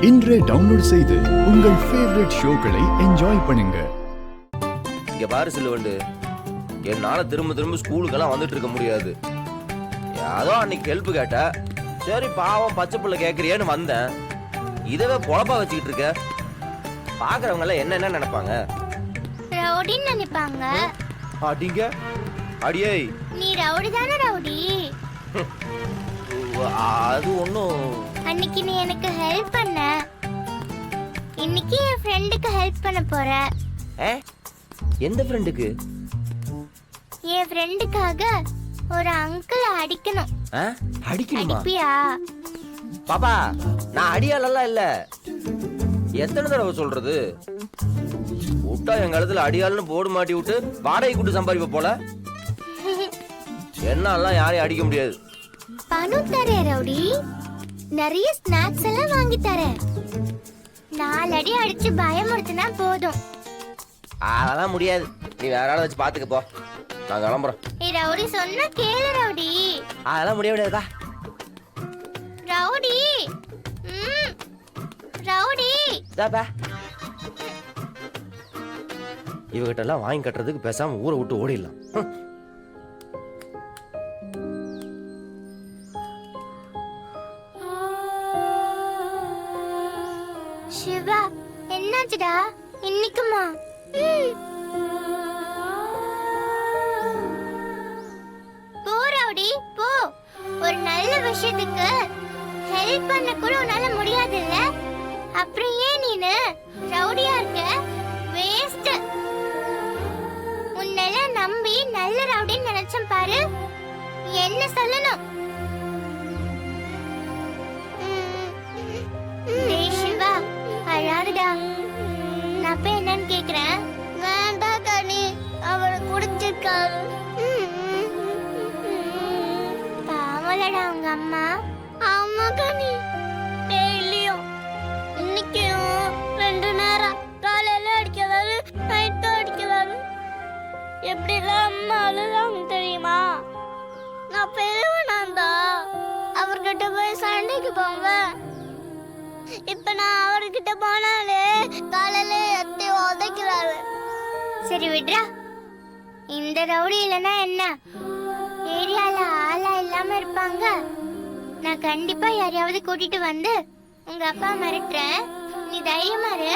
இன்றே டவுன்லோட் செய்து உங்கள் ஃபேவரட் ஷோக்களை என்ஜாய் பண்ணுங்க. இங்க பாரு சிலுவண்டு, என்னால திரும்ப திரும்ப ஸ்கூலுக்கெல்லாம் வந்துட்டு இருக்க முடியாது. ஏதோ அன்னைக்கு ஹெல்ப் கேட்ட, சரி பாவம் பச்சை பிள்ளை கேட்கறியேன்னு வந்தேன். இதவே பொழப்பா வச்சுக்கிட்டு இருக்க. பாக்குறவங்க எல்லாம் என்ன நினைப்பாங்க? ரவுடின்னு நினைப்பாங்க. அடிங்க அடியே, நீ ரவுடி தானே? ரவுடி அது ஒண்ணும். அன்னைக்கு நீ எனக்கு ஹெல்ப் பண்ண, இன்னைக்கு என் ஃப்ரெண்டுக்கு ஹெல்ப் பண்ண போற. எந்த ஃப்ரெண்டுக்கு? என் ஃப்ரெண்டுக்காக ஒரு அங்கிள் அடிக்கணும். அடிக்கணுமா? அடிப்பியா? பாப்பா, நான் அடியாலெல்லாம் இல்ல. எத்தனை தடவை சொல்றது? விட்டா என் காலத்துல அடியாள்னு போடு மாட்டி விட்டு வாடகை கூட்டு சம்பாதிப்ப போல. என்னாலாம் யாரையும் அடிக்க முடியாது. பணம் தரேன் ரவுடி, நிறைய ஸ்நாக்ஸ் எல்லாம் வாங்கி தரேன். 4 அடி அடிச்சு பயமுறுத்தினா போதும். அதெல்லாம் முடியாது, நீ வேற ஆளை வச்சு பாத்துக்க போ. நான் கிளம்புறேன். ரவுடி சொன்னா கேளு ரவுடி. அதெல்லாம் முடியாதா ரவுடி? ரவுடி இவகிட்ட எல்லாம் வாங்கி கட்டுறதுக்கு பேசாம ஊரை விட்டு ஓடிடலாம். சிவா, என்னாச்சுடா? இன்னைக்குமா? போ ரவுடி போ. ஒரு நல்ல விஷயத்துக்கு ஹெல்ப் பண்ண கூட உன்னால முடியாது இல்ல? அப்புறம் ஏன் நீனு ரவுடியா இருக்க? வேஸ்ட். உன்னெல்லாம் நம்பி நல்ல ரவுடின்னு நினைச்சேன் பாரு. என்ன சொல்லணும்? சிவா, அழாதடா. நான் போய் என்னன்னு கேக்குறேன். வேண்டாம் கனி, அவரை குடிச்சிருக்காரு. பாவலடா உங்க அம்மா. ஆமா கனி, டெய்லியும் இன்னைக்கும் 2 நேரம் காலையில அடிக்கிறாரு, நைட்டும் அடிக்கிறாரு. எப்படிலாம் அம்மா அழுதாங்க தெரியுமா? நான் பெரியவனாந்தா அவர்கிட்ட போய் சண்டைக்கு போவேன். இப்ப நான் அவர்கிட்ட போனாலே காலையில எத்தி உதைக்கிறாரு. சரி விட்ரா. இந்த ரவுடி இல்லைன்னா என்ன, ஏரியால ஆளா இல்லாம இருப்பாங்க. நான் கண்டிப்பா யாரையாவது கூட்டிட்டு வந்து உங்க அப்பா மிரட்டுறேன். நீ தைரியமா இரு.